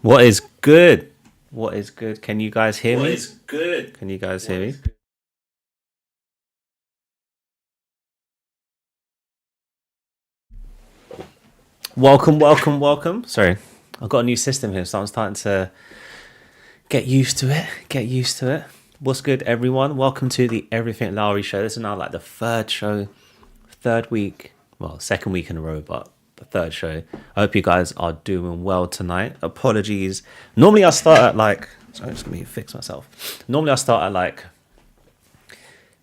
What is good? What is good? Can you guys hear me? What is good? Can you guys hear me? Welcome, welcome, welcome. Sorry, I've got a new system here, so I'm starting to get used to it. Get used to it. What's good, everyone? Welcome to the Everything Lowery Show. This is now like the third show, third week. Well, second week in a row, but the third show. I hope you guys are doing well tonight. Apologies. Normally I start at like. Sorry, just let me fix myself. Normally I start at like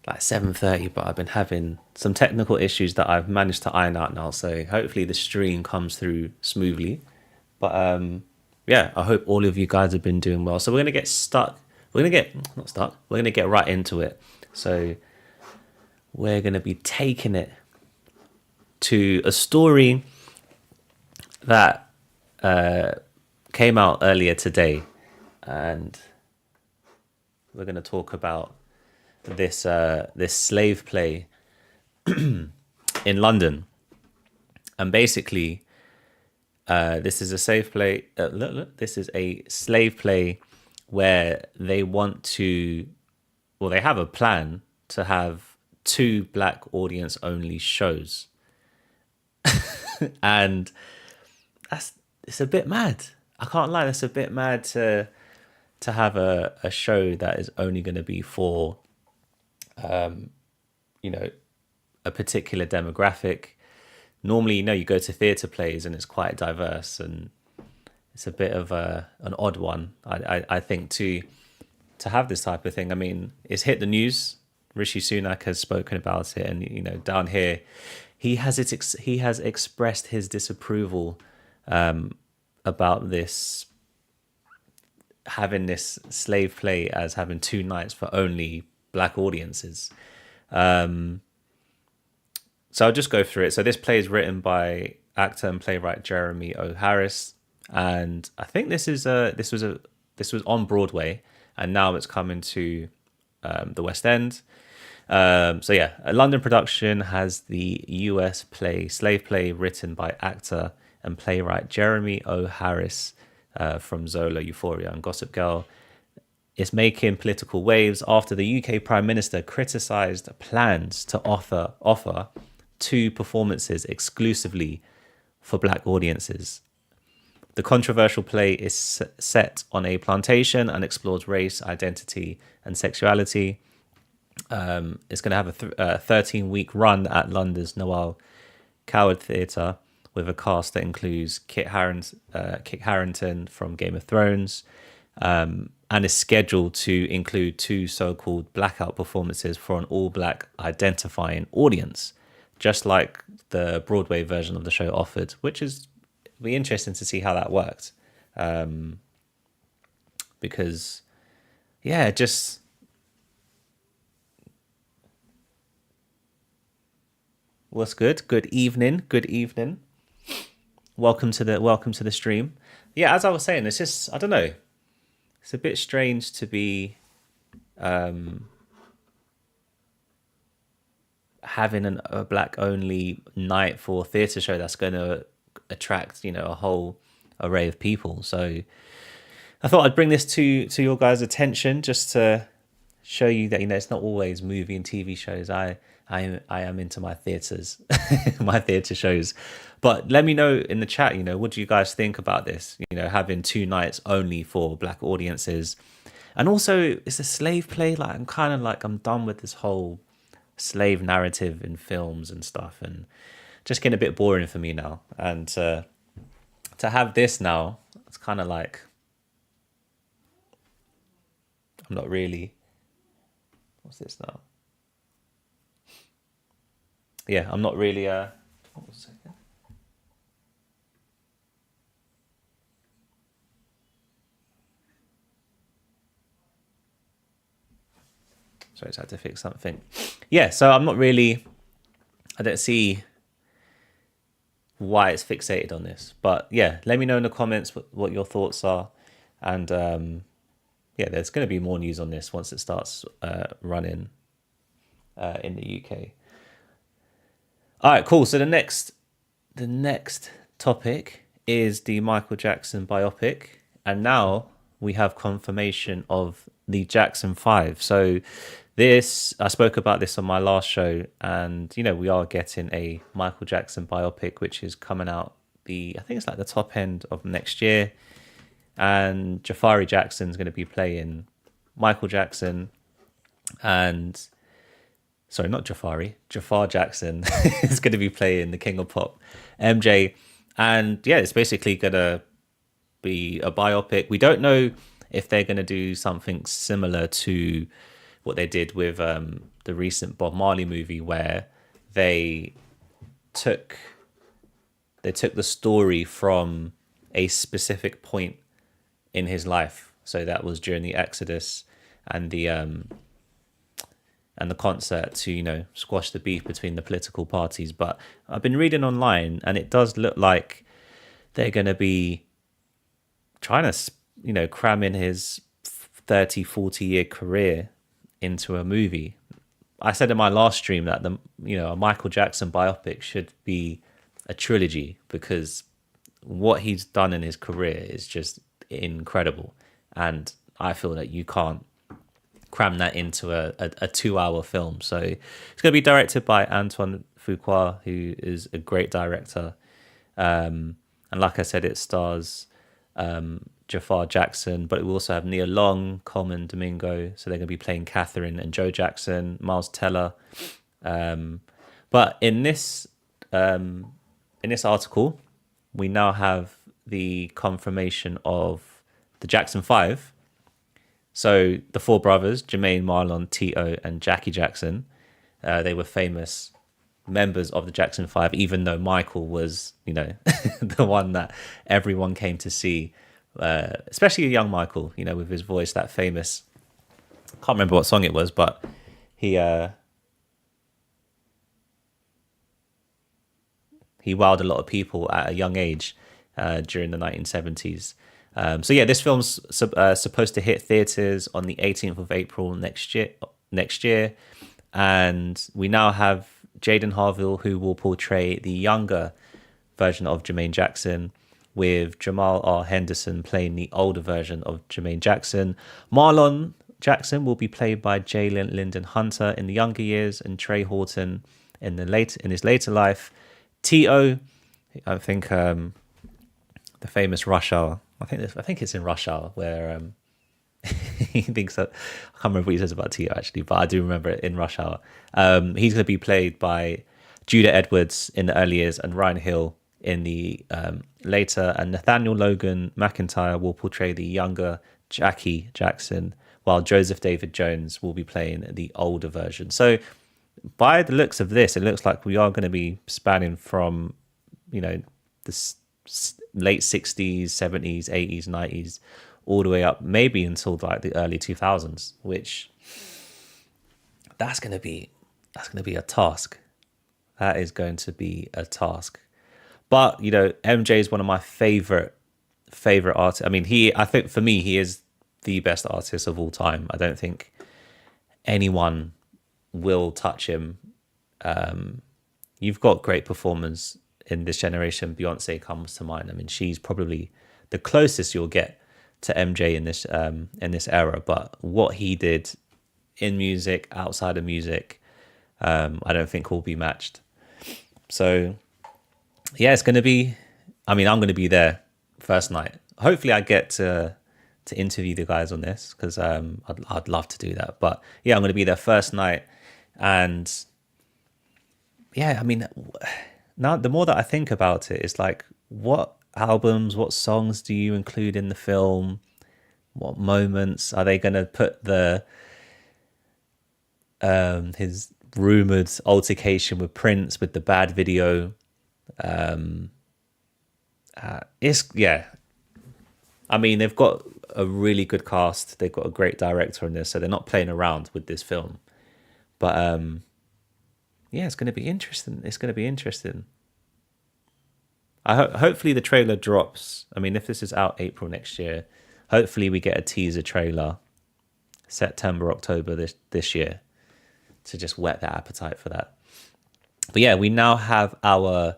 7:30, but I've been having some technical issues that I've managed to iron out now, so hopefully the stream comes through smoothly. But yeah, I hope all of you guys have been doing well. So we're gonna get stuck. We're gonna get not stuck. We're gonna get right into it. So we're gonna be taking it to a story that came out earlier today, and we're gonna talk about this slave play in London. And basically, this is a slave play. This is a slave play where they want to, well, they have a plan to have two black audience only shows, and it's a bit mad. I can't lie, that's a bit mad to have a show that is only going to be for you know a particular demographic. Normally, you go to theatre plays and it's quite diverse, and it's a bit of an odd one. I think to have this type of thing. I mean, it's hit the news. Rishi Sunak has spoken about it, and down here, he has expressed his disapproval about this, having this slave play as having two nights for only black audiences. So I'll just go through it. So this play is written by actor and playwright Jeremy O. Harris, and I think this was on Broadway, and now it's coming to the West End. So yeah, a London production has the US play Slave Play, written by actor and playwright Jeremy O. Harris from Zola, Euphoria, and Gossip Girl. It's making political waves after the UK Prime Minister criticised plans to offer two performances exclusively for black audiences. The controversial play is set on a plantation and explores race, identity, and sexuality. It's going to have a 13-week run at London's Noel Coward Theatre, with a cast that includes Kit Harington from Game of Thrones, and is scheduled to include two so-called blackout performances for an all-black identifying audience, just like the Broadway version of the show offered, which is be interesting to see how that worked. Because, yeah, just what's good? Good evening. Good evening. Welcome to the stream. Yeah, as I was saying, it's just, I don't know. It's a bit strange to be having a black only night for a theatre show that's going to attract a whole array of people. So I thought I'd bring this to your guys' attention, just to show you that it's not always movie and TV shows. I am into my theatres, my theatre shows. But let me know in the chat, what do you guys think about this? Having two nights only for black audiences. And also, it's a slave play. Like, I'm done with this whole slave narrative in films and stuff, and just getting a bit boring for me now. And to have this now, it's kind of like, I'm not really, what's this now? Yeah, I'm not really what was it? Sorry, I just had to fix something. Yeah, so I'm not really, I don't see why it's fixated on this. But yeah, let me know in the comments what your thoughts are. And yeah, there's going to be more news on this once it starts running in the UK. All right, cool. So the next topic is the Michael Jackson biopic, and now we have confirmation of the Jackson 5. So this, I spoke about this on my last show, and we are getting a Michael Jackson biopic, which is coming out I think it's like the top end of next year. And Jafari Jackson's going to be playing Michael Jackson, and sorry, not Jafar Jackson is going to be playing the King of Pop, MJ. And yeah, it's basically going to be a biopic. We don't know if they're going to do something similar to what they did with the recent Bob Marley movie, where they took the story from a specific point in his life. So that was during the Exodus and the concert to squash the beef between the political parties. But I've been reading online, and it does look like they're going to be trying to cram in his 30-40 year career into a movie. I said in my last stream that a Michael Jackson biopic should be a trilogy, because what he's done in his career is just incredible, and I feel that you can't cram that into a 2-hour film. So it's going to be directed by Antoine Fuqua, who is a great director, and like I said, it stars Jafar Jackson, but it will also have Nia Long, Coleman Domingo, so they're going to be playing Catherine and Joe Jackson, Miles Teller. But in this article, we now have the confirmation of the Jackson 5. So the four brothers, Jermaine, Marlon, Tito, and Jackie Jackson, they were famous members of the Jackson 5, even though Michael was, the one that everyone came to see, especially a young Michael, with his voice, that famous, I can't remember what song it was, but he wowed a lot of people at a young age during the 1970s. So yeah, this film's supposed to hit theaters on the 18th of April next year. And we now have Jaden Harville, who will portray the younger version of Jermaine Jackson, with Jamal R. Henderson playing the older version of Jermaine Jackson. Marlon Jackson will be played by Jalen Lyndon Hunter in the younger years, and Trey Horton in his later life. Tito, I think the famous Rush Hour. I think it's in Rush Hour where he thinks that, I can't remember what he says about Tito actually, but I do remember it in Rush Hour. He's going to be played by Judah Edwards in the early years and Ryan Hill in the later, and Nathaniel Logan McIntyre will portray the younger Jackie Jackson, while Joseph David Jones will be playing the older version. So by the looks of this, it looks like we are going to be spanning from, the late 60s, 70s, 80s, 90s, all the way up, maybe until like the early 2000s, which that's going to be a task. That is going to be a task. But, MJ is one of my favorite artists. I mean, I think for me, he is the best artist of all time. I don't think anyone will touch him. You've got great performers in this generation. Beyonce comes to mind. I mean, she's probably the closest you'll get to MJ in this era. But what he did in music, outside of music, I don't think will be matched. So yeah, it's going to be, I'm going to be there first night. Hopefully I get to interview the guys on this, because I'd love to do that. But yeah, I'm going to be there first night. And yeah, now the more that I think about it, it's like, what albums, what songs do you include in the film? What moments are they going to put his rumored altercation with Prince, with the bad video? They've got a really good cast. They've got a great director in this, so they're not playing around with this film. But it's going to be interesting. It's going to be interesting. Hopefully the trailer drops. If this is out April next year, hopefully we get a teaser trailer September, October this year, to just whet the appetite for that. But yeah, we now have our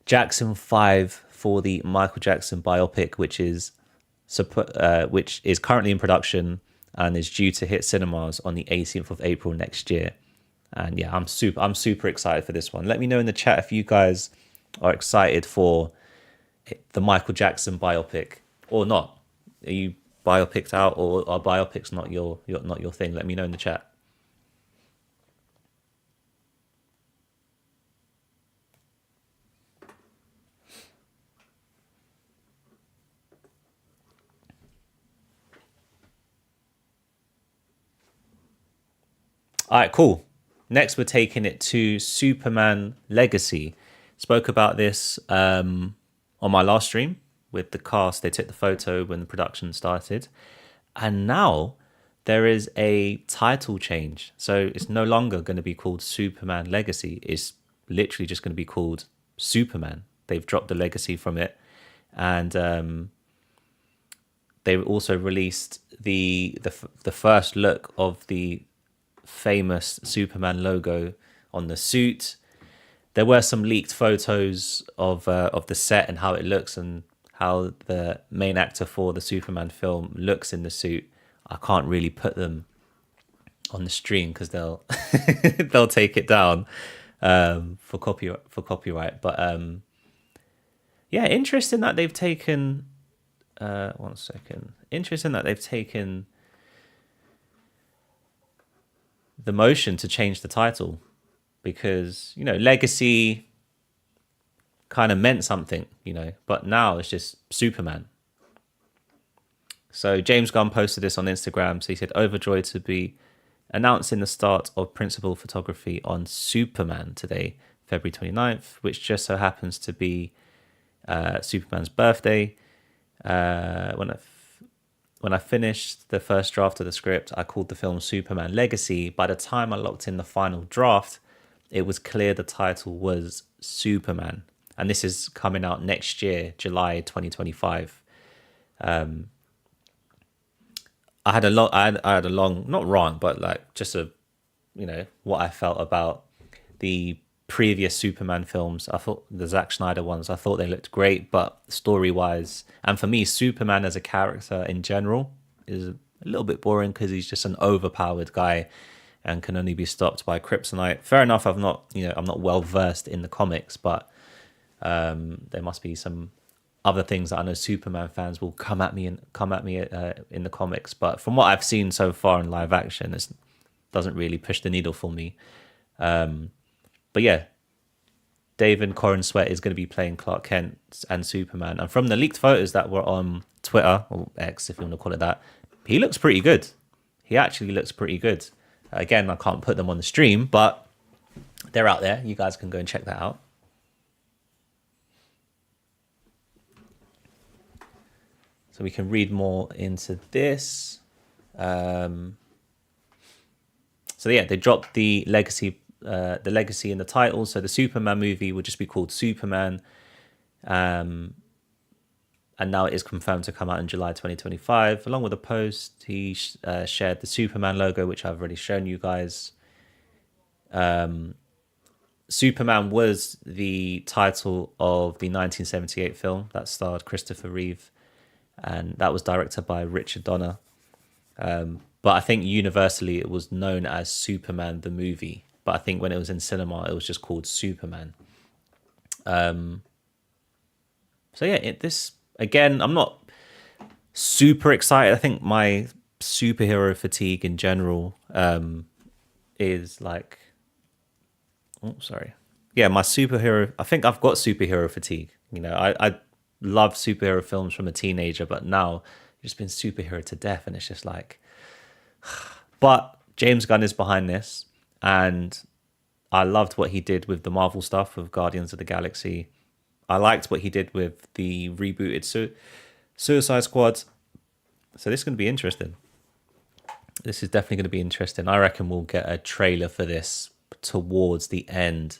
Jackson 5 for the Michael Jackson biopic, which is which is currently in production and is due to hit cinemas on the 18th of April next year. And yeah, I'm super excited for this one. Let me know in the chat if you guys are excited for the Michael Jackson biopic or not. Are you biopicked out, or are biopics not your thing? Let me know in the chat. All right, cool. Next, we're taking it to Superman Legacy. Spoke about this on my last stream with the cast. They took the photo when the production started. And now there is a title change. So it's no longer going to be called Superman Legacy. It's literally just going to be called Superman. They've dropped the legacy from it. And they also released the first look of the famous Superman logo on the suit. There were some leaked photos of the set and how it looks and how the main actor for the Superman film looks in the suit. I can't really put them on the stream because they'll they'll take it down for copyright. But yeah, interesting that they've taken. One second. Interesting that they've taken the motion to change the title, because Legacy kind of meant something, but now it's just Superman. So James Gunn posted this on Instagram. So he said, overjoyed to be announcing the start of principal photography on Superman today, February 29th, which just so happens to be Superman's birthday. When I finished the first draft of the script, I called the film Superman Legacy. By the time I locked in the final draft, it was clear the title was Superman. And this is coming out next year, July 2025. I had a long, not wrong, but like just what I felt about the previous Superman films. I thought the Zack Snyder ones, I thought they looked great, but story-wise, and for me, Superman as a character in general is a little bit boring because he's just an overpowered guy and can only be stopped by kryptonite. Fair enough, I'm not well versed in the comics, but there must be some other things that I know Superman fans will come at me in the comics. But from what I've seen so far in live action, it doesn't really push the needle for me. But yeah, David Corrin Sweat is going to be playing Clark Kent and Superman. And from the leaked photos that were on Twitter, or X if you want to call it that, he looks pretty good. He actually looks pretty good. Again, I can't put them on the stream, but they're out there. You guys can go and check that out. So we can read more into this. So yeah, they dropped the legacy in the title. So the Superman movie would just be called Superman. And now it is confirmed to come out in July 2025. Along with a post, he shared the Superman logo, which I've already shown you guys. Superman was the title of the 1978 film that starred Christopher Reeve, and that was directed by Richard Donner. But I think universally it was known as Superman the movie. But I think when it was in cinema, it was just called Superman. So yeah, this again, I'm not super excited. I think my superhero fatigue in general is like, yeah, my superhero. I think I've got superhero fatigue. I love superhero films from a teenager, but now I've just been superhero to death, and it's just like. But James Gunn is behind this, and I loved what he did with the Marvel stuff with Guardians of the Galaxy. I liked what he did with the rebooted Suicide Squad. So this is going to be interesting. This is definitely going to be interesting. I reckon we'll get a trailer for this towards the end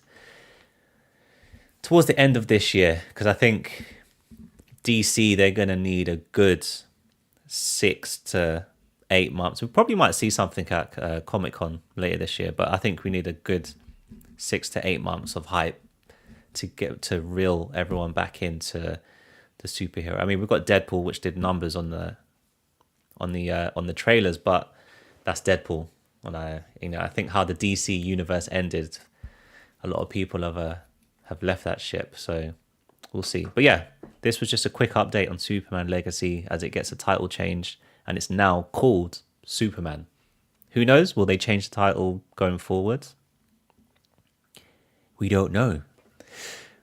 of this year, because I think DC, they're going to need a good 6 to 8 months. We probably might see something at Comic-Con later this year, but I think we need a good 6 to 8 months of hype to get to reel everyone back into the the superhero. I mean, we've got Deadpool, which did numbers on the trailers, but that's Deadpool. And I think how the DC universe ended, a lot of people have left that ship. So we'll see. But yeah, this was just a quick update on Superman Legacy as it gets a title change, and it's now called Superman. Who knows? Will they change the title going forward? We don't know.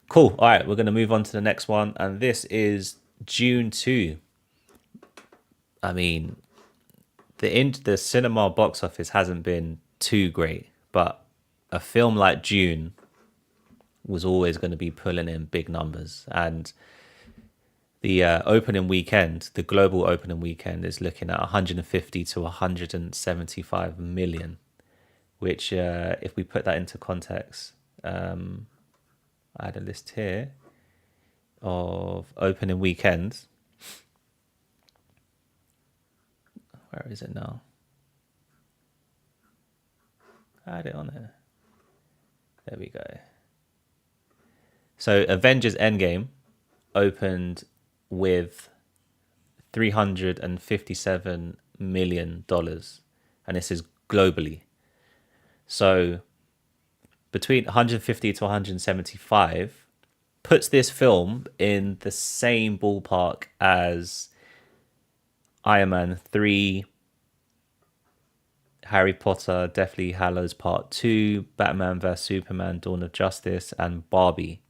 Cool. All right, we're going to move on to the next one, and this is June 2. I mean, the cinema box office hasn't been too great, but a film like June was always going to be pulling in big numbers. And the opening weekend, the global opening weekend, is looking at 150 to 175 million, which, if we put that into context, I had a list here of opening weekends. Where is it now? I had it on here. There we go. So Avengers Endgame opened with $357 million, and this is globally. So between 150 to 175 puts this film in the same ballpark as Iron Man 3, Harry Potter, Deathly Hallows Part 2, Batman vs Superman, Dawn of Justice, and Barbie.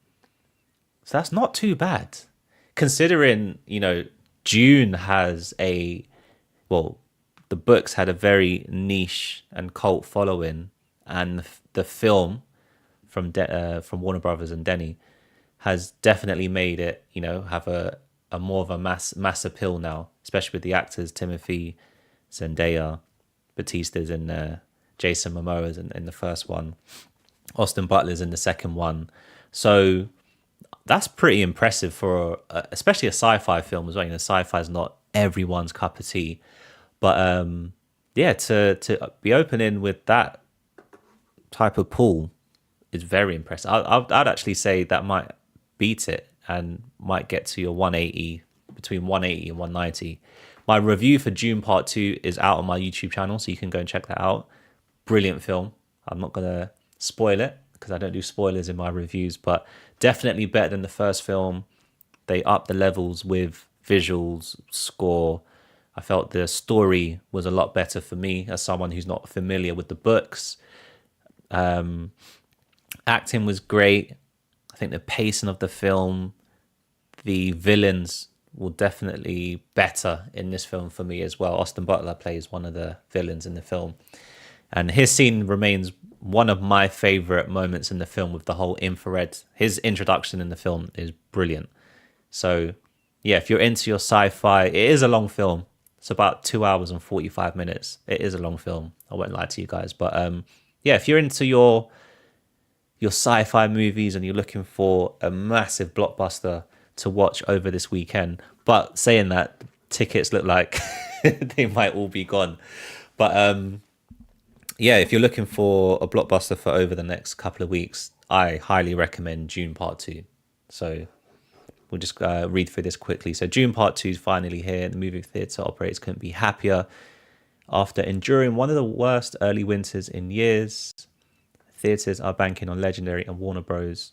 So that's not too bad. Considering, June has the books had a very niche and cult following, and the film from Warner Brothers and Denny has definitely made it, have a more of a mass appeal now, especially with the actors Timothy, Zendaya, Batista's in there, Jason Momoa's in the first one, Austin Butler's in the second one. So that's pretty impressive for especially a sci-fi film as well. Sci-fi is not everyone's cup of tea, but to be opening with that type of pool is very impressive. I'd actually say that might beat it and might get to your 180, between 180 and 190. My review for June Part 2 is out on my YouTube channel, so you can go and check that out. Brilliant film. I'm not going to spoil it because I don't do spoilers in my reviews, but definitely better than the first film. They upped the levels with visuals, score. I felt the story was a lot better for me as someone who's not familiar with the books. Acting was great. I think the pacing of the film, the villains will definitely better in this film for me as well. Austin Butler plays one of the villains in the film, and his scene remains one of my favorite moments in the film with the whole infrared. His introduction in the film is brilliant. So yeah, if you're into your sci-fi, it is a long film. It's about 2 hours and 45 minutes. It is a long film. I won't lie to you guys, but if you're into your sci-fi movies and you're looking for a massive blockbuster to watch over this weekend, but saying that, tickets look like they might all be gone. But if you're looking for a blockbuster for over the next couple of weeks, I highly recommend June Part 2. So we'll just read through this quickly. So June Part 2 is finally here. The movie theatre operators couldn't be happier. After enduring one of the worst early winters in years, theatres are banking on Legendary and Warner Bros.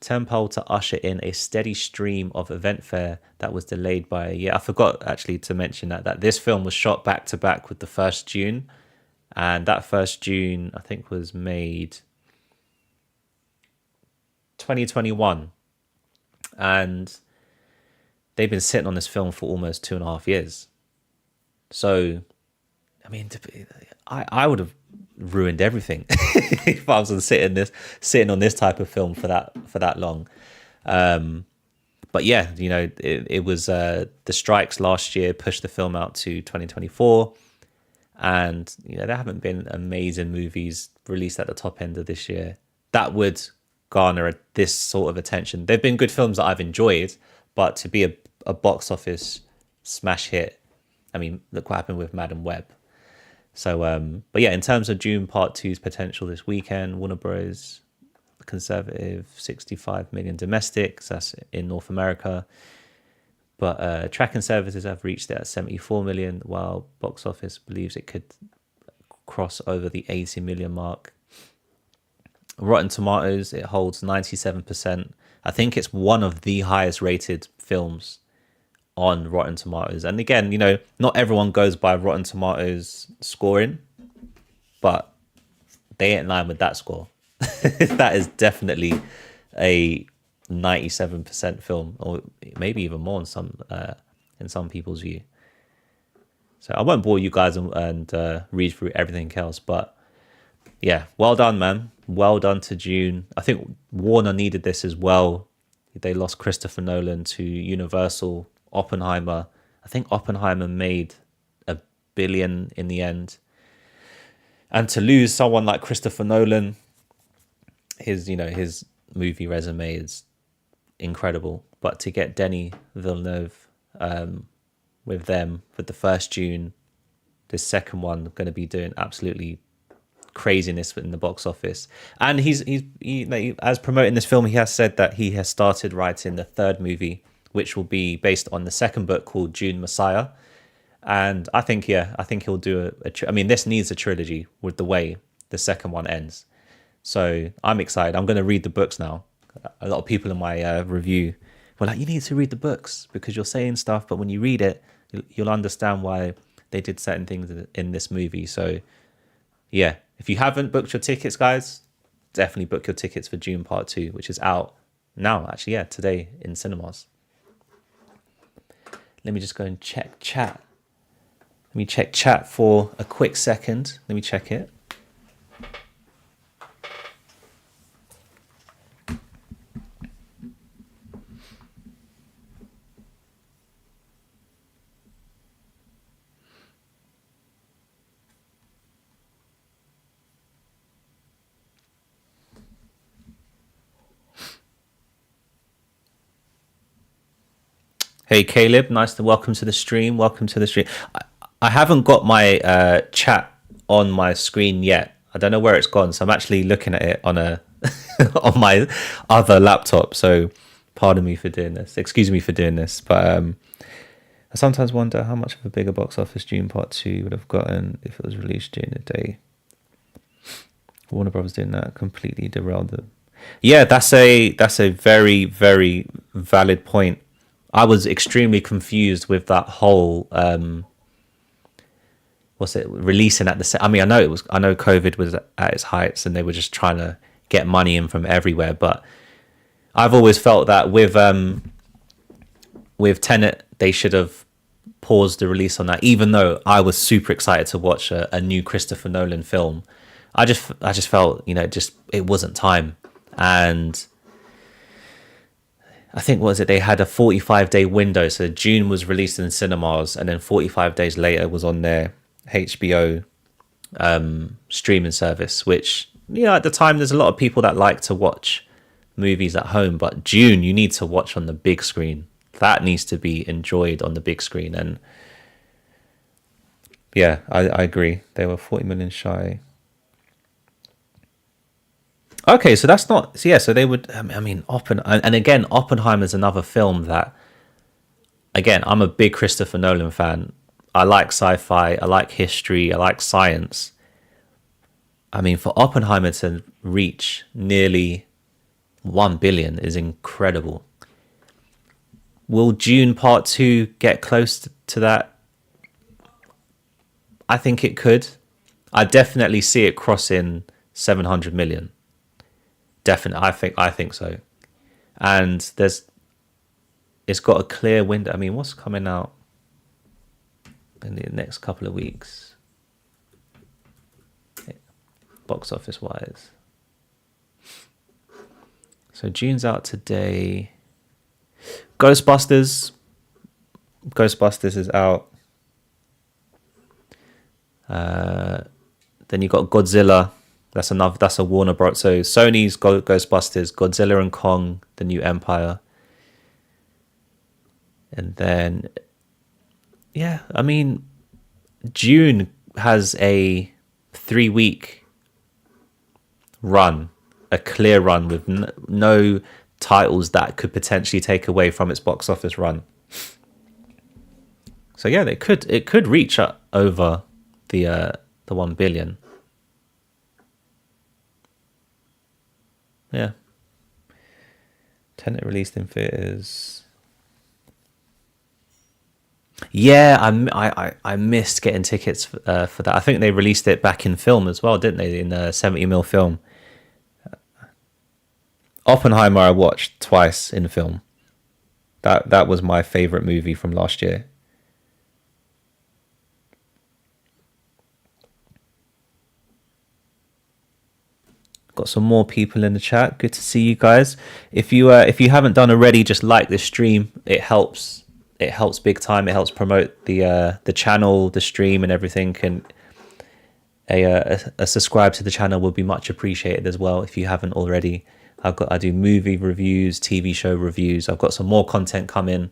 Temple to usher in a steady stream of event fare that was delayed by a year. I forgot actually to mention that this film was shot back to back with the first June, and that first June I think was made 2021, and they've been sitting on this film for almost 2.5 years. So I mean, I would have ruined everything if I was sitting on this type of film for that long. But yeah, it was the strikes last year pushed the film out to 2024, and there haven't been amazing movies released at the top end of this year that would garner this sort of attention. They've been good films that I've enjoyed, but to be a box office smash hit, I mean, look what happened with Madam Web. So, but yeah, in terms of June Part 2's potential this weekend, Warner Bros. Conservative 65 million domestic, so that's in North America. But tracking services have reached it at 74 million, while box office believes it could cross over the 80 million mark. Rotten Tomatoes, it holds 97%. I think it's one of the highest rated films on Rotten Tomatoes. And again, not everyone goes by Rotten Tomatoes scoring, but they ain't in line with that score. That is definitely a 97% film, or maybe even more in some people's view. So I won't bore you guys and read through everything else, but yeah, well done, man. Well done to Dune. I think Warner needed this as well. They lost Christopher Nolan to Universal. Oppenheimer. I think Oppenheimer made $1 billion in the end. And to lose someone like Christopher Nolan, his movie resume is incredible. But to get Denis Villeneuve with them for the first Dune, this second one going to be doing absolutely craziness in the box office. And he as promoting this film, he has said that he has started writing the third movie, which will be based on the second book called Dune Messiah. And I think he'll do this needs a trilogy with the way the second one ends. So I'm excited. I'm going to read the books now. A lot of people in my review were like, you need to read the books because you're saying stuff, but when you read it, you'll understand why they did certain things in this movie. So yeah, if you haven't booked your tickets, guys, definitely book your tickets for Dune Part 2, which is out now, actually, today in cinemas. Let me just go and check chat. Let me check chat for a quick second. Let me check it. Hey Caleb, nice to welcome to the stream. Welcome to the stream. I haven't got my chat on my screen yet. I don't know where it's gone, so I'm actually looking at it on a on my other laptop. So, pardon me for doing this. Excuse me for doing this, but I sometimes wonder how much of a bigger box office Dune Part 2 would have gotten if it was released during the day. Warner Brothers doing that completely derailed them. Yeah, that's a very, very valid point. I was extremely confused with that whole releasing at the same. I mean, I know COVID was at its heights and they were just trying to get money in from everywhere, but I've always felt that with Tenet they should have paused the release on that, even though I was super excited to watch a new Christopher Nolan film. I just felt it wasn't time. And I think, they had a 45-day window. So June was released in cinemas, and then 45 days later was on their HBO streaming service, which, at the time, there's a lot of people that like to watch movies at home. But June, you need to watch on the big screen. That needs to be enjoyed on the big screen. And yeah, I agree. They were 40 million shy. Okay, so that's not... So they would... and again, Oppenheimer's another film that... Again, I'm a big Christopher Nolan fan. I like sci-fi, I like history, I like science. I mean, for Oppenheimer to reach nearly 1 billion is incredible. Will Dune Part 2 get close to that? I think it could. I definitely see it crossing 700 million. Definitely, I think so. And it's got a clear window. I mean, what's coming out in the next couple of weeks, box office wise? So June's out today. Ghostbusters is out. Then you got Godzilla. That's a Warner Bros. So Sony's Ghostbusters, Godzilla and Kong, The New Empire. And then, June has a 3-week run, a clear run with no titles that could potentially take away from its box office run. So yeah, it could reach over the 1 billion. Yeah. Tenet released in theaters. Yeah, I missed getting tickets for that. I think they released it back in film as well, didn't they? In a 70mm film. Oppenheimer I watched twice in film. That was my favorite movie from last year. Got some more people in the chat. Good to see you guys. If you haven't done already, just like this stream. It helps. It helps big time. It helps promote the channel, the stream, and everything. And a subscribe to the channel would be much appreciated as well. If you haven't already, I do movie reviews, TV show reviews. I've got some more content coming,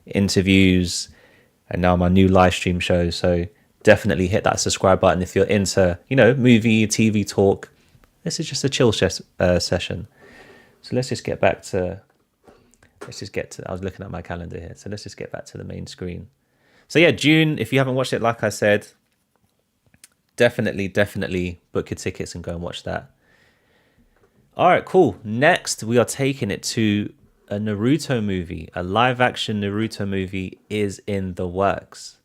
interviews, and now my new live stream show. So definitely hit that subscribe button if you're into movie, TV talk. This is just a chill session. So let's just get back to. I was looking at my calendar here. So let's just get back to the main screen. So yeah, June. If you haven't watched it, like I said, definitely book your tickets and go and watch that. All right, cool. Next, we are taking it to a Naruto movie. A live-action Naruto movie is in the works.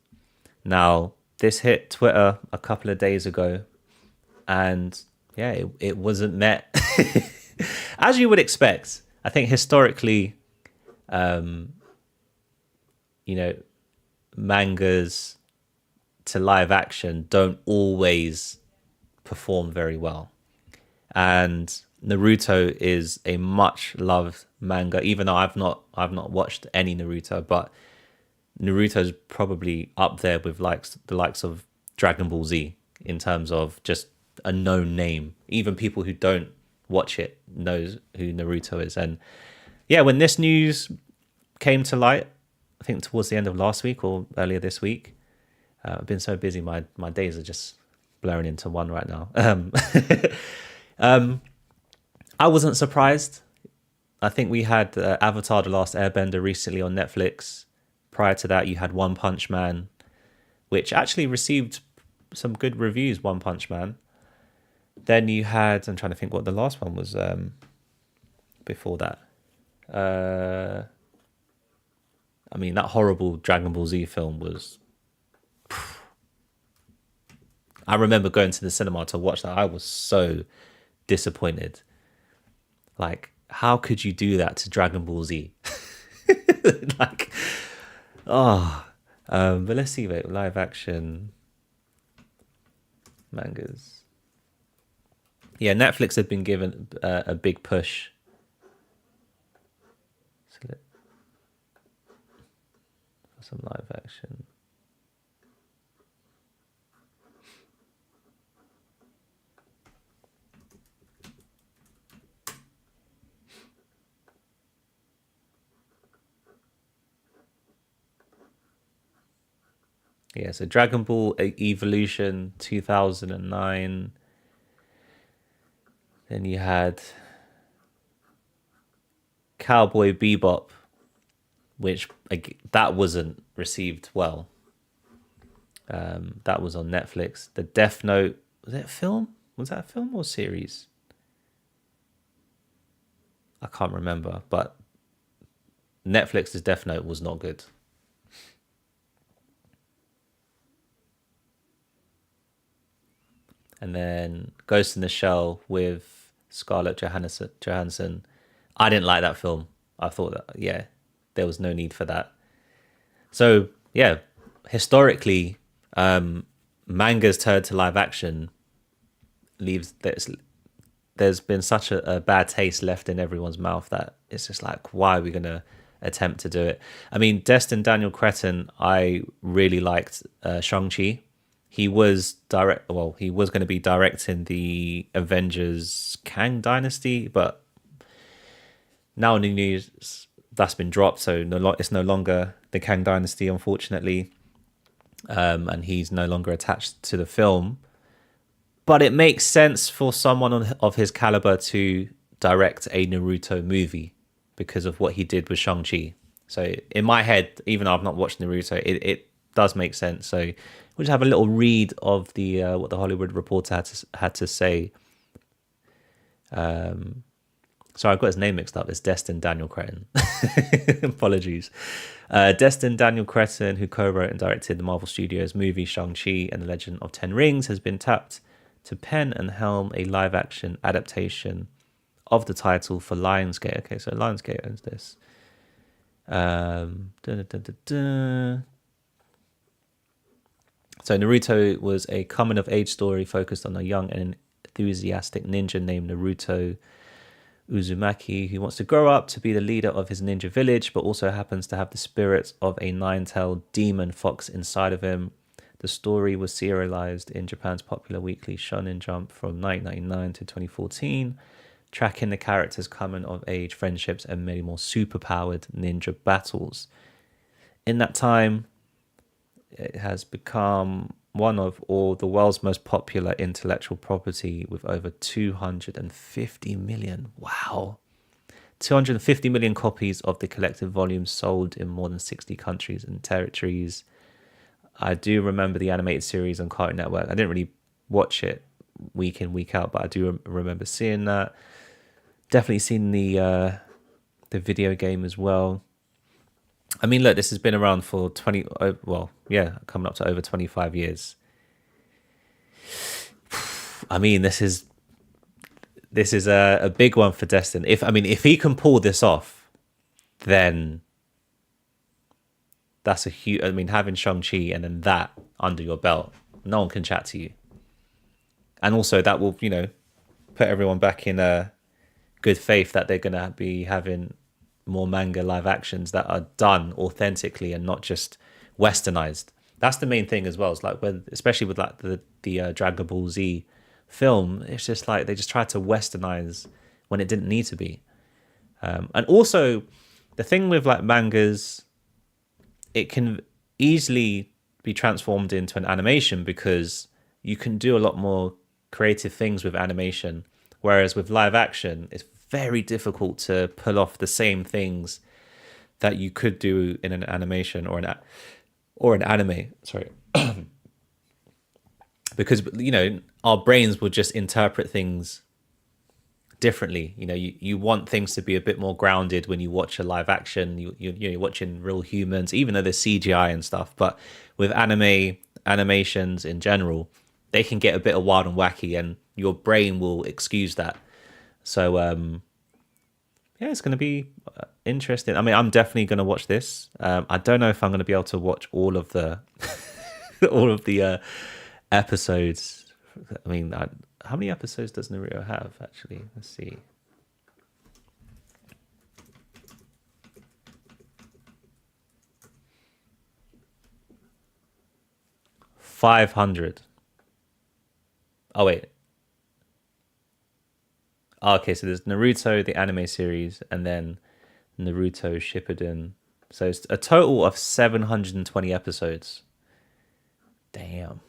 Now, this hit Twitter a couple of days ago, and yeah, it wasn't met as you would expect. I think historically, mangas to live action don't always perform very well, and Naruto is a much loved manga. Even though I've not watched any Naruto, but Naruto's probably up there with the likes of Dragon Ball Z in terms of just a known name. Even people who don't watch it knows who Naruto is. And yeah, when this news came to light, I think towards the end of last week or earlier this week, I've been so busy, my days are just blurring into one right now. I wasn't surprised. I think we had Avatar: The Last Airbender recently on Netflix. Prior to that, you had One Punch Man, which actually received some good reviews, One Punch Man. Then you had, I'm trying to think what the last one was before that. I mean, that horrible Dragon Ball Z film was... I remember going to the cinema to watch that. I was so disappointed. Like, how could you do that to Dragon Ball Z? But let's see, wait, live action mangas. Yeah, Netflix had been given a big push. For some live action. Yeah, so Dragon Ball Evolution 2009. Then you had Cowboy Bebop, which that wasn't received well. That was on Netflix. The Death Note, was it a film? Was that a film or series? I can't remember, but Netflix's Death Note was not good. And then Ghost in the Shell with Scarlett Johansson. I didn't like that film. I thought that, yeah, there was no need for that. So, yeah, historically, mangas turned to live action there's been such a bad taste left in everyone's mouth that it's just like, why are we going to attempt to do it? I mean, Destin Daniel Cretton, I really liked Shang-Chi. He was going to be directing the Avengers Kang Dynasty, but now in the news that's been dropped, so it's no longer the Kang Dynasty, unfortunately, and he's no longer attached to the film. But it makes sense for someone of his caliber to direct a Naruto movie because of what he did with Shang-Chi. So in my head, even though I've not watched Naruto, does make sense. So we'll just have a little read of the what the Hollywood Reporter had to say. Sorry, I've got his name mixed up. It's Destin Daniel Cretton. Apologies. Destin Daniel Cretton, who co-wrote and directed the Marvel Studios movie Shang-Chi and the Legend of Ten Rings, has been tapped to pen and helm a live-action adaptation of the title for Lionsgate. Okay, so Lionsgate owns this. So Naruto was a coming-of-age story focused on a young and enthusiastic ninja named Naruto Uzumaki, who wants to grow up to be the leader of his ninja village, but also happens to have the spirit of a nine-tailed demon fox inside of him. The story was serialized in Japan's popular weekly Shonen Jump from 1999 to 2014, tracking the characters' coming-of-age friendships and many more superpowered ninja battles. In that time, it has become one of the world's most popular intellectual property with over 250 million. Wow. 250 million copies of the collected volumes sold in more than 60 countries and territories. I do remember the animated series on Cartoon Network. I didn't really watch it week in, week out, but I do remember seeing that. Definitely seen the video game as well. I mean, look, this has been around for coming up to over 25 years. I mean, this is a big one for Destin. If he can pull this off, then that's a huge. I mean, having Shang-Chi and then that under your belt, no one can chat to you. And also, that will, put everyone back in a good faith that they're gonna be having more manga live actions that are done authentically and not just westernized. That's the main thing as well. It's like especially with like the Dragon Ball Z film, it's just like they just tried to westernize when it didn't need to be. And also the thing with like mangas, it can easily be transformed into an animation because you can do a lot more creative things with animation, whereas with live action, it's very difficult to pull off the same things that you could do in an animation or an anime. Sorry. Because, our brains will just interpret things differently. You want things to be a bit more grounded when you watch a live action. You're watching real humans, even though there's CGI and stuff. But with animations in general, they can get a bit of wild and wacky, and your brain will excuse that. So, it's going to be interesting. I mean, I'm definitely going to watch this. I don't know if I'm going to be able to watch all of the episodes. I mean, how many episodes does Naruto have, actually? Let's see. 500. Oh, wait. Oh, okay, so there's Naruto, the anime series, and then Naruto Shippuden. So it's a total of 720 episodes. Damn.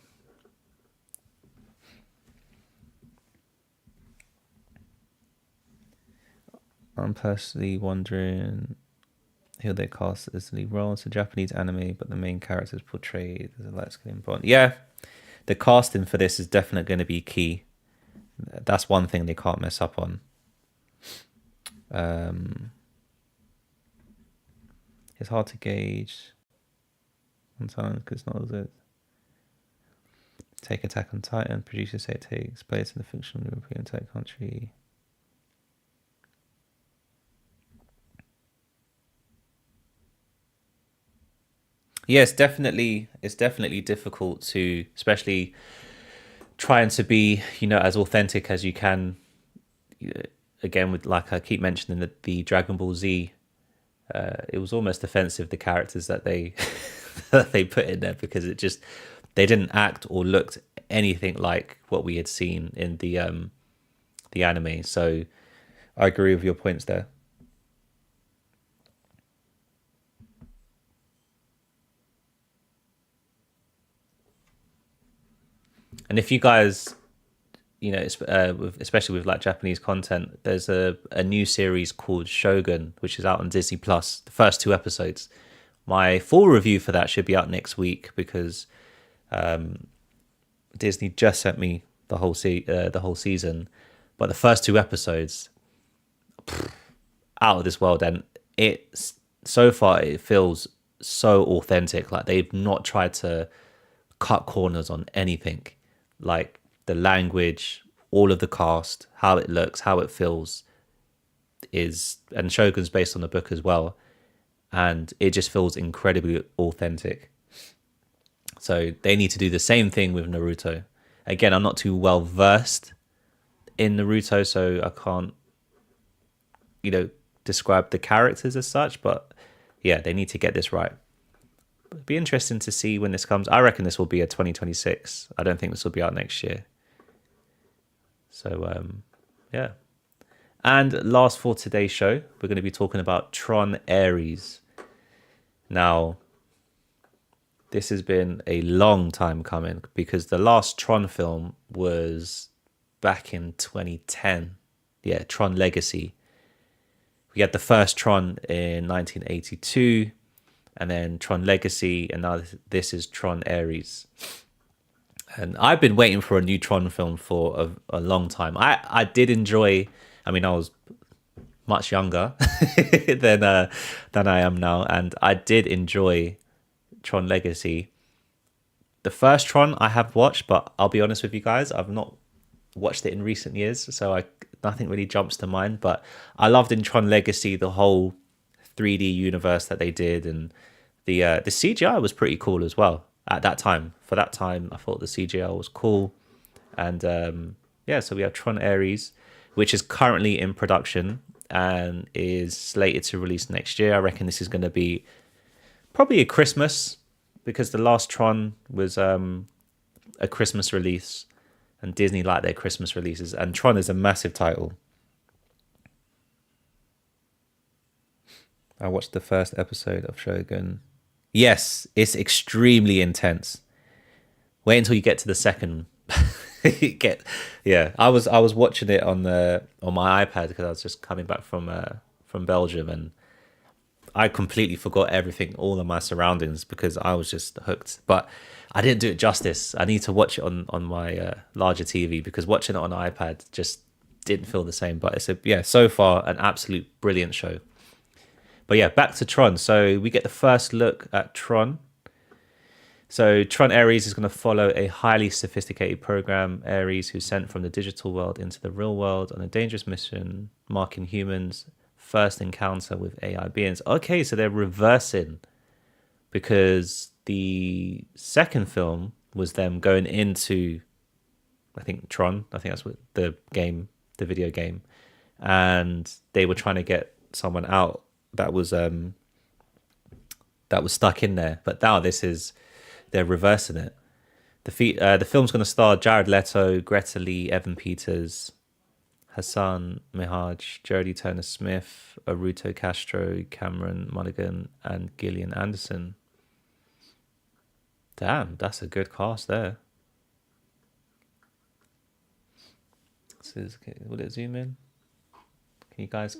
I'm personally wondering who they cast as the lead role. It's a Japanese anime, but the main character is portrayed as a light-skinned blonde. Yeah, the casting for this is definitely going to be key. That's one thing they can't mess up on. It's hard to gauge sometimes because it's not as it. Take Attack on Titan. Producers say it takes place in the fictional European tech country. Yeah, it's definitely difficult to, especially trying to be, as authentic as you can. Again, with like I keep mentioning the Dragon Ball Z, it was almost offensive, the characters that they that they put in there, because they didn't act or looked anything like what we had seen in the anime. So I agree with your points there. And if you guys, especially with like Japanese content, there's a new series called Shogun, which is out on Disney Plus. The first 2 episodes My full review for that should be out next week because Disney just sent me the whole season, but the first two episodes, out of this world, and it so far it feels so authentic. Like they've not tried to cut corners on anything. Like the language, all of the cast, how it looks, how it feels is, and Shogun's based on the book as well, and it just feels incredibly authentic. So they need to do the same thing with Naruto. Again, I'm not too well versed in Naruto, so I can't, describe the characters as such. But yeah, they need to get this right. It'd be interesting to see when this comes. I reckon this will be a 2026. I don't think this will be out next year. So yeah. And last for today's show, we're going to be talking about Tron Ares. Now, this has been a long time coming because the last Tron film was back in 2010. Yeah, Tron Legacy. We had the first Tron in 1982, and then Tron Legacy, and now this is Tron Ares. And I've been waiting for a new Tron film for a long time. I did enjoy. I mean, I was much younger than I am now, and I did enjoy Tron Legacy. The first Tron I have watched, but I'll be honest with you guys, I've not watched it in recent years, so nothing really jumps to mind. But I loved in Tron Legacy the whole 3D universe that they did, and the CGI was pretty cool as well at that time. For that time, I thought the CGI was cool, and so we have Tron Ares, which is currently in production and is slated to release next year. I reckon this is going to be probably a Christmas, because the last Tron was a Christmas release, and Disney like their Christmas releases, and Tron is a massive title. I watched the first episode of Shogun. Yes, it's extremely intense. Wait until you get to the second. I was watching it on my iPad because I was just coming back from Belgium, and I completely forgot everything, all of my surroundings, because I was just hooked. But I didn't do it justice. I need to watch it on my larger TV, because watching it on an iPad just didn't feel the same. But it's so far an absolute brilliant show. But yeah, back to Tron. So we get the first look at Tron. So Tron Ares is going to follow a highly sophisticated program, Ares, who's sent from the digital world into the real world on a dangerous mission, marking humans' first encounter with AI beings. Okay, so they're reversing, because the second film was them going into, I think, Tron. I think that's what the video game, and they were trying to get someone out that was stuck in there. But now they're reversing it. The film's going to star Jared Leto, Greta Lee, Evan Peters, Hassan Minhaj, Jodie Turner-Smith, Aruto Castro, Cameron Monaghan, and Gillian Anderson. Damn, that's a good cast there. Will it zoom in? Can you guys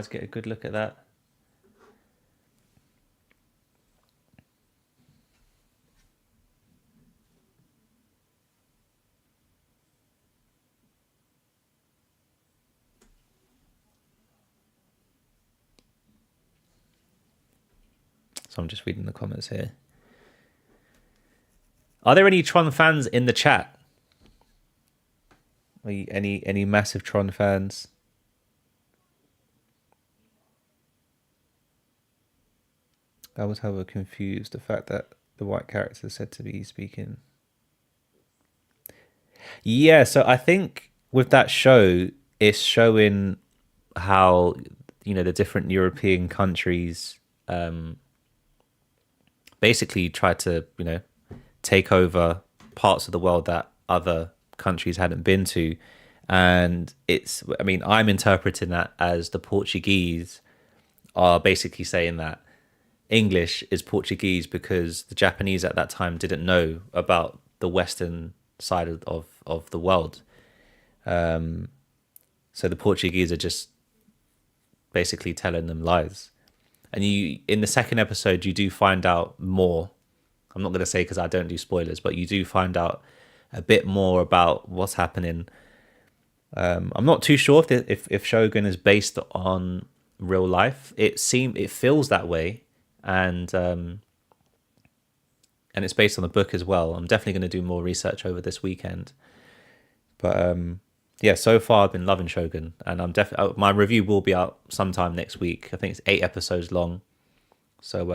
get a good look at that? So I'm just reading the comments here. Are there any Tron fans in the chat? Are you, any massive Tron fans? I was, however, confused the fact that the white character is said to be speaking. Yeah, so I think with that show, it's showing how, the different European countries basically try to, take over parts of the world that other countries hadn't been to. And I'm interpreting that as the Portuguese are basically saying that English is Portuguese because the Japanese at that time didn't know about the Western side of the world. So the Portuguese are just basically telling them lies. And you, in the second episode, you do find out more. I'm not going to say because I don't do spoilers, but you do find out a bit more about what's happening. I'm not too sure if Shogun is based on real life. It feels that way, and it's based on the book as well. I'm definitely going to do more research over this weekend. But yeah, so far I've been loving Shogun, and I'm definitely my review will be out sometime next week. I think it's 8 episodes long, so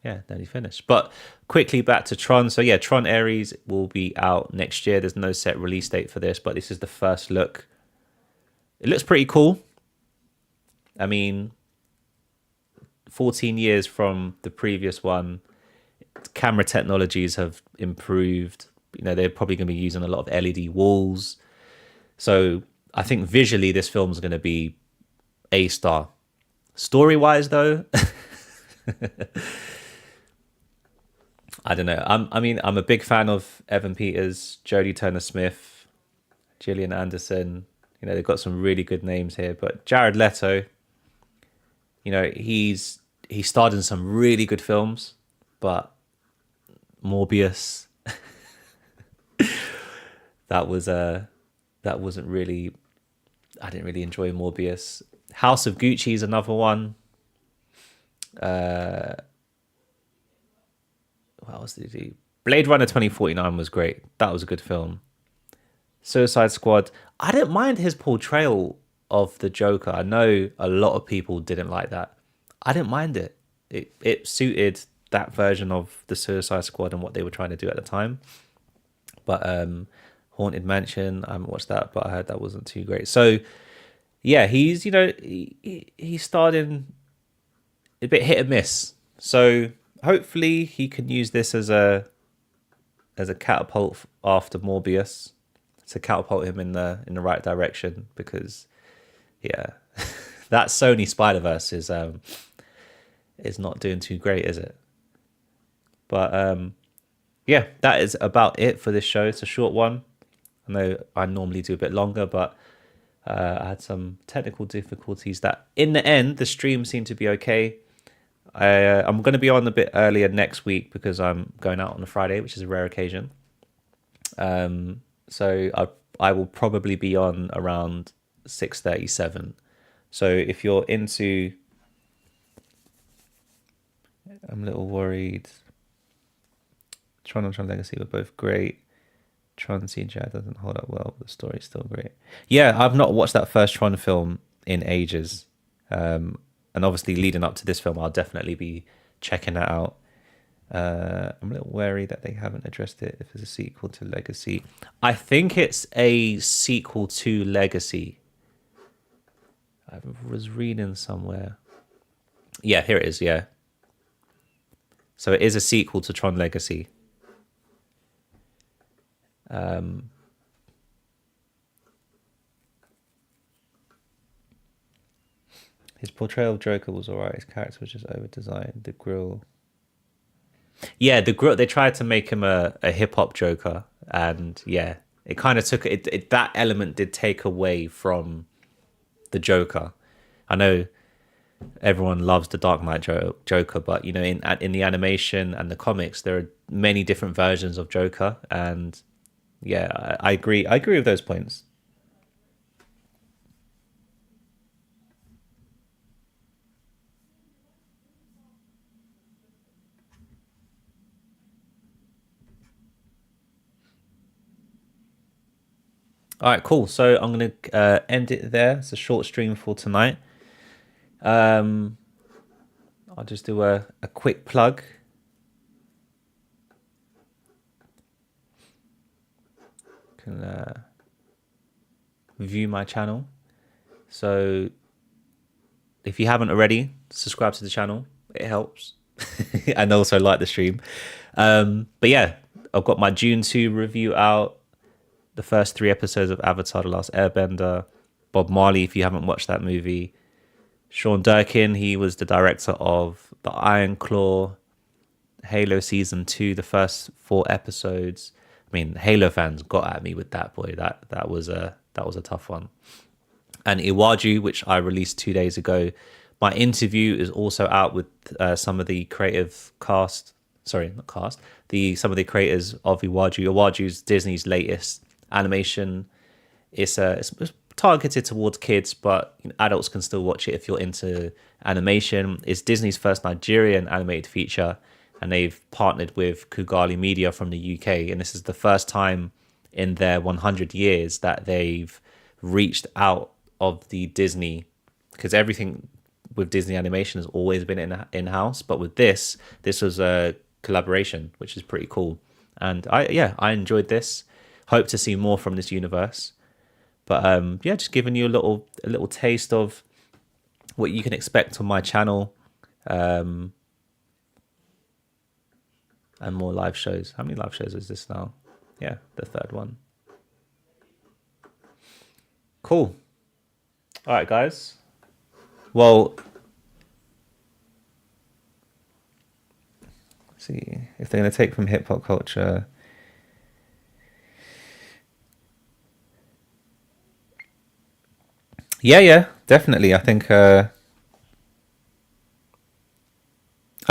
yeah, nearly finished. But quickly back to Tron. So yeah, Tron Ares will be out next year. There's no set release date for this, but this is the first look. It looks pretty cool. I mean, 14 years from the previous one, camera technologies have improved. You know, they're probably going to be using a lot of LED walls. So I think visually this film is going to be A star. Story-wise, though, I don't know. I'm a big fan of Evan Peters, Jodie Turner-Smith, Gillian Anderson. You know, they've got some really good names here. But Jared Leto, you know, he starred in some really good films, but Morbius, that wasn't really. I didn't really enjoy Morbius. House of Gucci is another one. What else did he do? Blade Runner 2049 was great. That was a good film. Suicide Squad. I didn't mind his portrayal of the Joker. I know a lot of people didn't like that. I didn't mind it. It suited that version of the Suicide Squad and what they were trying to do at the time. But Haunted Mansion, I haven't watched that, but I heard that wasn't too great. So yeah, he's, you know, he starred in a bit hit and miss. So hopefully he can use this as a catapult after Morbius to catapult him in the right direction, because yeah, that Sony Spider-Verse is not doing too great, is it? But yeah, that is about it for this show. It's a short one. I know I normally do a bit longer, but I had some technical difficulties that in the end the stream seemed to be okay. I'm going to be on a bit earlier next week because I'm going out on a Friday, which is a rare occasion. So I will probably be on around 6:37. So if you're into, I'm a little worried. Tron and Tron Legacy were both great. Tron CGI doesn't hold up well, but the story's still great. Yeah, I've not watched that first Tron film in ages. And obviously leading up to this film, I'll definitely be checking that out. I'm a little wary that they haven't addressed it if it's a sequel to Legacy. I think it's a sequel to Legacy. I was reading somewhere. Yeah, here it is, yeah. So it is a sequel to Tron Legacy. His portrayal of Joker was alright. His character was just over-designed. The grill. Yeah, the grill. They tried to make him a hip-hop Joker. And yeah, it kind of took... that element did take away from the Joker. I know everyone loves the Dark Knight Joker, but you know, in the animation and the comics, there are many different versions of Joker, and yeah, I agree with those points. All right, cool. So I'm going to end it there. It's a short stream for tonight. I'll just do a quick plug. Can view my channel. So if you haven't already, subscribe to the channel. It helps. And also like the stream. But yeah, I've got my June 2 review out. The first 3 episodes of Avatar: The Last Airbender. Bob Marley, if you haven't watched that movie. Sean Durkin, he was the director of The Iron Claw, Halo Season 2, the first 4 episodes. I mean, Halo fans got at me with that, boy. That was a tough one. And Iwaju, which I released 2 days ago, My interview is also out with some of the creative cast. Sorry, not cast. Some of the creators of Iwaju. Iwaju is Disney's latest animation. It's targeted towards kids, but adults can still watch it if you're into animation. It's Disney's first Nigerian animated feature, and they've partnered with Kugali Media from the UK. And this is the first time in their 100 years that they've reached out of the Disney, because everything with Disney animation has always been in-house, but with this was a collaboration, which is pretty cool. And I enjoyed this. Hope to see more from this universe. But just giving you a little taste of what you can expect on my channel, and more live shows. How many live shows is this now? Yeah, the third one. Cool. All right, guys. Well, let's see if they're going to take from hip hop culture. Yeah, definitely. I think. I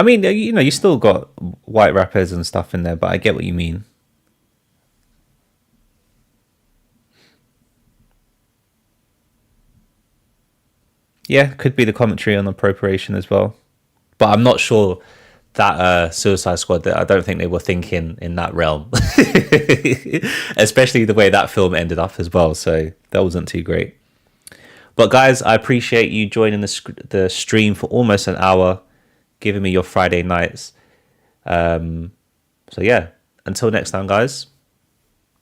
mean, you still got white rappers and stuff in there, but I get what you mean. Yeah, could be the commentary on appropriation as well, but I'm not sure that Suicide Squad. I don't think they were thinking in that realm, especially the way that film ended up as well. So that wasn't too great. But guys, I appreciate you joining the stream for almost an hour, giving me your Friday nights. So yeah, until next time, guys.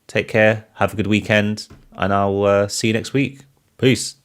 Take care. Have a good weekend, and I'll see you next week. Peace.